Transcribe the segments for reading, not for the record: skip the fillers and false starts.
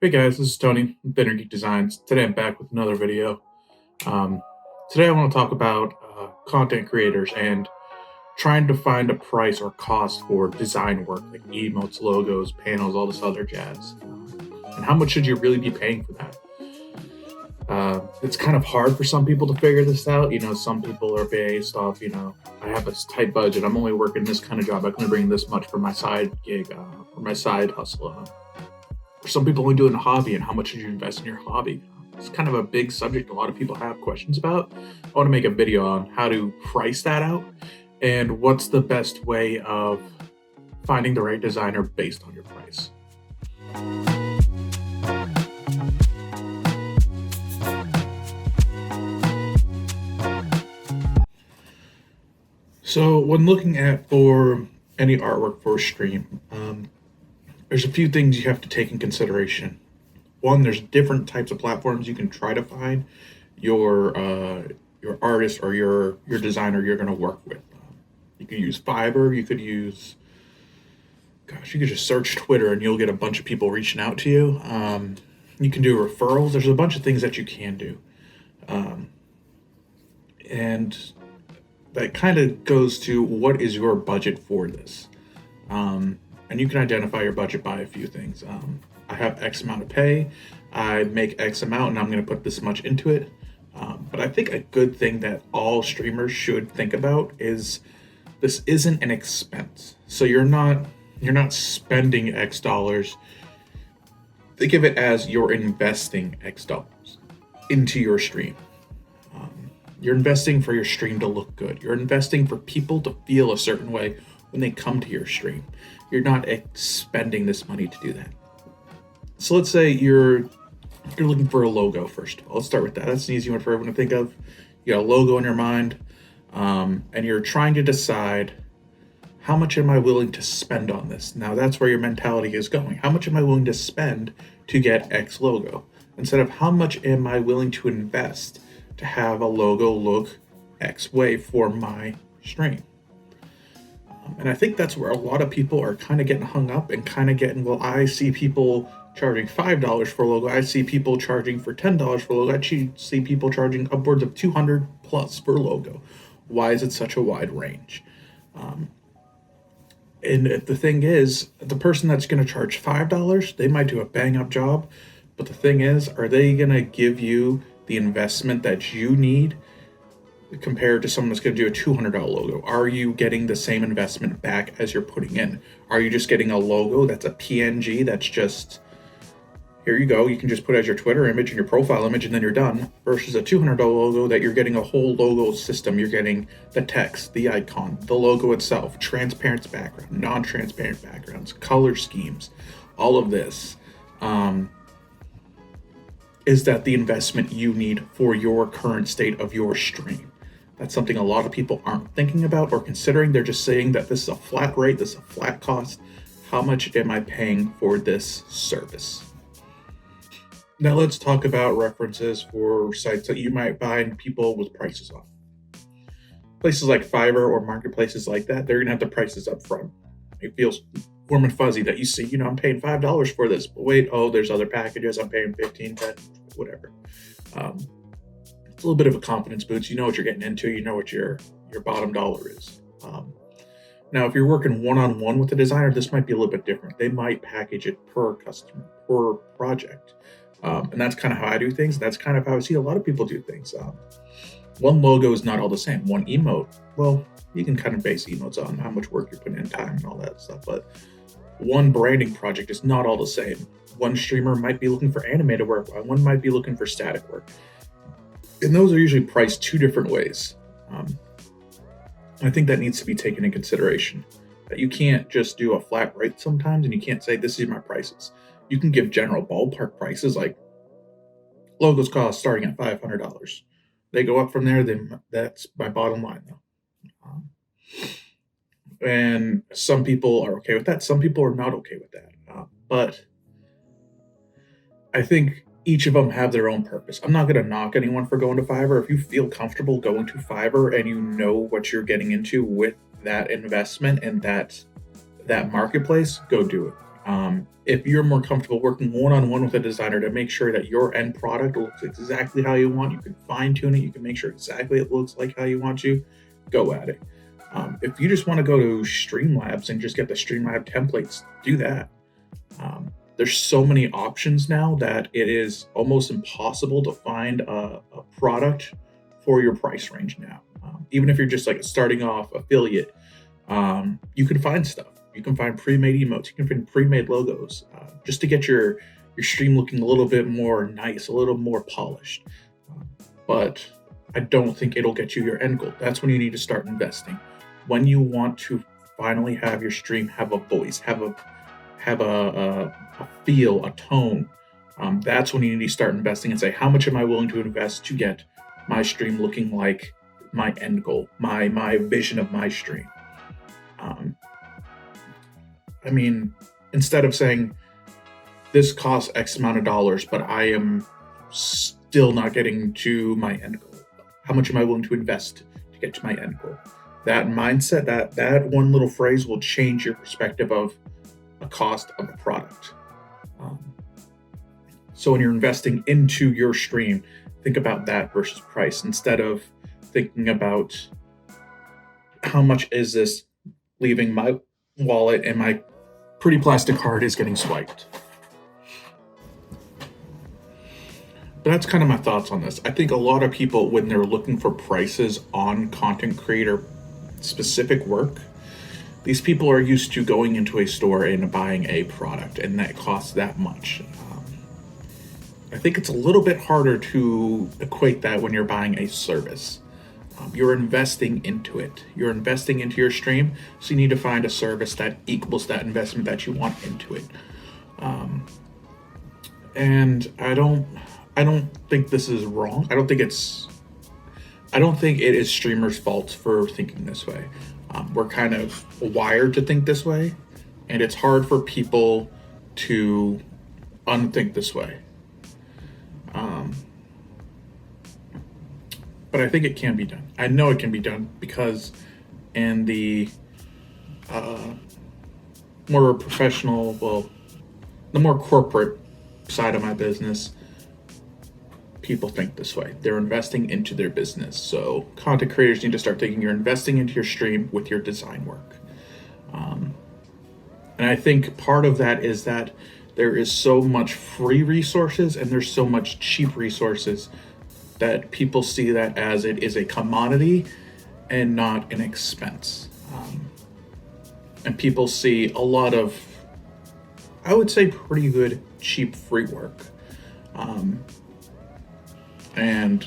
Hey guys, this is Tony with Geek Designs. Today I'm back with another video. Um, Today I want to talk about content creators and trying to find a price or cost for design work like emotes, logos, panels, all this other jazz. And how much should you really be paying for that? It's kind of hard for some people to figure this out. Some people are based off, I have a tight budget. I'm only working this kind of job. I can only bring this much for my side gig or my side hustle. Some people only do it in a hobby, and how much should you invest in your hobby? It's kind of a big subject a lot of people have questions about. I want to make a video on how to price that out and what's the best way of finding the right designer based on your price. So when looking at for any artwork for a stream, there's a few things you have to take in consideration. One, there's different types of platforms you can try to find your artist or your designer you're going to work with. You could use Fiverr. You could just search Twitter and you'll get a bunch of people reaching out to you. You can do referrals. There's a bunch of things that you can do, and that kind of goes to what is your budget for this. And you can identify your budget by a few things. I have X amount to pay. I make X amount, and I'm going to put this much into it. But I think a good thing that all streamers should think about is this isn't an expense. So you're not spending X dollars. Think of it as you're investing X dollars into your stream. You're investing for your stream to look good. You're investing for people to feel a certain way when they come to your stream. You're not expending this money to do that. So let's say you're looking for a logo first of all. Let's start with that. That's an easy one for everyone to think of. You got a logo in your mind, and you're trying to decide, how much am I willing to spend on this? Now that's where your mentality is going. How much am I willing to spend to get X logo? Instead of how much am I willing to invest to have a logo look X way for my stream? And I think that's where a lot of people are kind of getting hung up and kind of getting, well, I see people charging $5 for a logo. I see people charging for $10 for a logo. I see people charging upwards of $200 plus for a logo. Why is it such a wide range? And the thing is, the person that's going to charge $5, they might do a bang up job. But the thing is, are they going to give you the investment that you need compared to someone that's going to do a $200 logo? Are you getting the same investment back as you're putting in? Are you just getting a logo that's a PNG that's just, here you go, you can just put as your Twitter image and your profile image and then you're done, versus a $200 logo that you're getting a whole logo system. You're getting the text, the icon, the logo itself, transparent background, non-transparent backgrounds, color schemes, all of this. Is that the investment you need for your current state of your stream? That's something a lot of people aren't thinking about or considering. They're just saying that this is a flat rate, this is a flat cost. How much am I paying for this service? Now let's talk about references for sites that you might find people with prices on. Places like Fiverr or marketplaces like that, they're gonna have the prices up front. It feels warm and fuzzy that you see, I'm paying $5 for this, but wait, there's other packages, I'm paying 15, 10, whatever. It's a little bit of a confidence boost. You know what you're getting into. You know what your bottom dollar is. Now, if you're working one-on-one with a designer, this might be a little bit different. They might package it per customer, per project. And that's kind of how I do things. That's kind of how I see a lot of people do things. One logo is not all the same. One emote, well, you can kind of base emotes on how much work you're putting in, time and all that stuff. But one branding project is not all the same. One streamer might be looking for animated work. One might be looking for static work. And those are usually priced two different ways. I think that needs to be taken into consideration. That you can't just do a flat rate sometimes, and you can't say, this is my prices. You can give general ballpark prices, like logos cost starting at $500. They go up from there, then that's my bottom line, though. And some people are okay with that. Some people are not okay with that. But I think each of them have their own purpose. I'm not going to knock anyone for going to Fiverr. If you feel comfortable going to Fiverr and you know what you're getting into with that investment and that marketplace, go do it. If you're more comfortable working one-on-one with a designer to make sure that your end product looks exactly how you want, you can fine tune it, you can make sure exactly it looks like how you want to, go at it. If you just want to go to Streamlabs and just get the Streamlab templates, do that. There's so many options now that it is almost impossible to find a product for your price range now. Even if you're just like a starting off affiliate, you can find stuff. You can find pre-made emotes. You can find pre-made logos, just to get your stream looking a little bit more nice, a little more polished. But I don't think it'll get you your end goal. That's when you need to start investing. When you want to finally have your stream have a voice, have a feel, a tone, that's when you need to start investing and say, how much am I willing to invest to get my stream looking like my end goal, my vision of my stream. I mean, instead of saying this costs X amount of dollars, but I am still not getting to my end goal, how much am I willing to invest to get to my end goal? That mindset, that one little phrase will change your perspective of a cost of a product. So when you're investing into your stream, think about that versus price instead of thinking about how much is this leaving my wallet and my pretty plastic card is getting swiped. But that's kind of my thoughts on this. I think a lot of people, when they're looking for prices on content creator specific work, these people are used to going into a store and buying a product, and that costs that much. I think it's a little bit harder to equate that when you're buying a service. You're investing into it. You're investing into your stream, so you need to find a service that equals that investment that you want into it. And I don't think this is wrong. I don't think it is streamers' fault for thinking this way. We're kind of wired to think this way, and it's hard for people to unthink this way. But I think it can be done. I know it can be done because in the more professional, the more corporate side of my business, people think this way. They're investing into their business. So content creators need to start thinking you're investing into your stream with your design work. And I think part of that is that there is so much free resources and there's so much cheap resources that people see that as it is a commodity and not an expense. And people see a lot of, I would say, pretty good cheap free work. And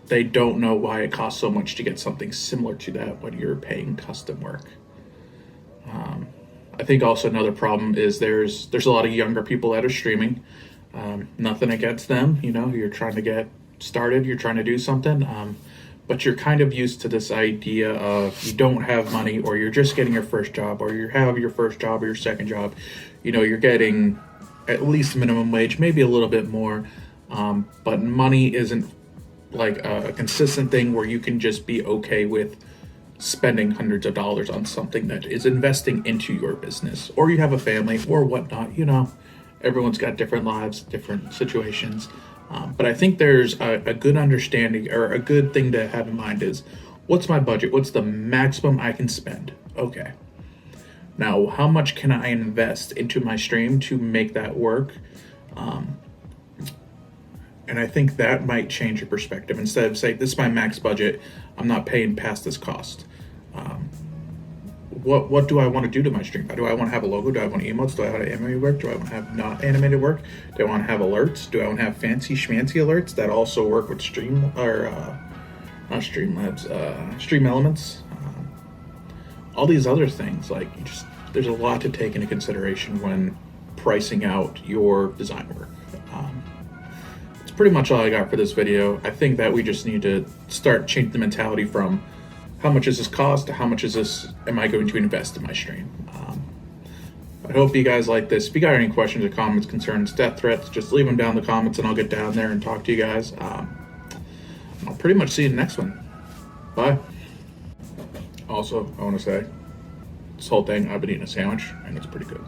they don't know why it costs so much to get something similar to that when you're paying custom work. I think also another problem is there's a lot of younger people that are streaming. Nothing against them, you're trying to get started, you're trying to do something, but you're kind of used to this idea of you don't have money, or you're just getting your first job, or you have your first job or your second job. You're getting at least minimum wage, maybe a little bit more, but money isn't like a consistent thing where you can just be okay with spending hundreds of dollars on something that is investing into your business, or you have a family or whatnot. Everyone's got different lives, different situations. But I think there's a good understanding, or a good thing to have in mind is, what's my budget? What's the maximum I can spend? Okay. Now, how much can I invest into my stream to make that work? And I think that might change your perspective. Instead of saying, this is my max budget, I'm not paying past this cost. What do I want to do to my stream? Do I want to have a logo? Do I want emotes? Do I want to animated work? Do I want to have not animated work? Do I want to have alerts? Do I want to have fancy schmancy alerts that also work with Stream, or not Streamlabs, Stream Elements? All these other things, there's a lot to take into consideration when pricing out your design work. It's pretty much all I got for this video. I think that we just need to start changing the mentality from how much does this cost to how much am I going to invest in my stream. I hope you guys like this. If you got any questions or comments, concerns, death threats, just leave them down in the comments and I'll get down there and talk to you guys. I'll pretty much see you in the next one. Bye. Also, I want to say, this whole thing, I've been eating a sandwich and it's pretty good.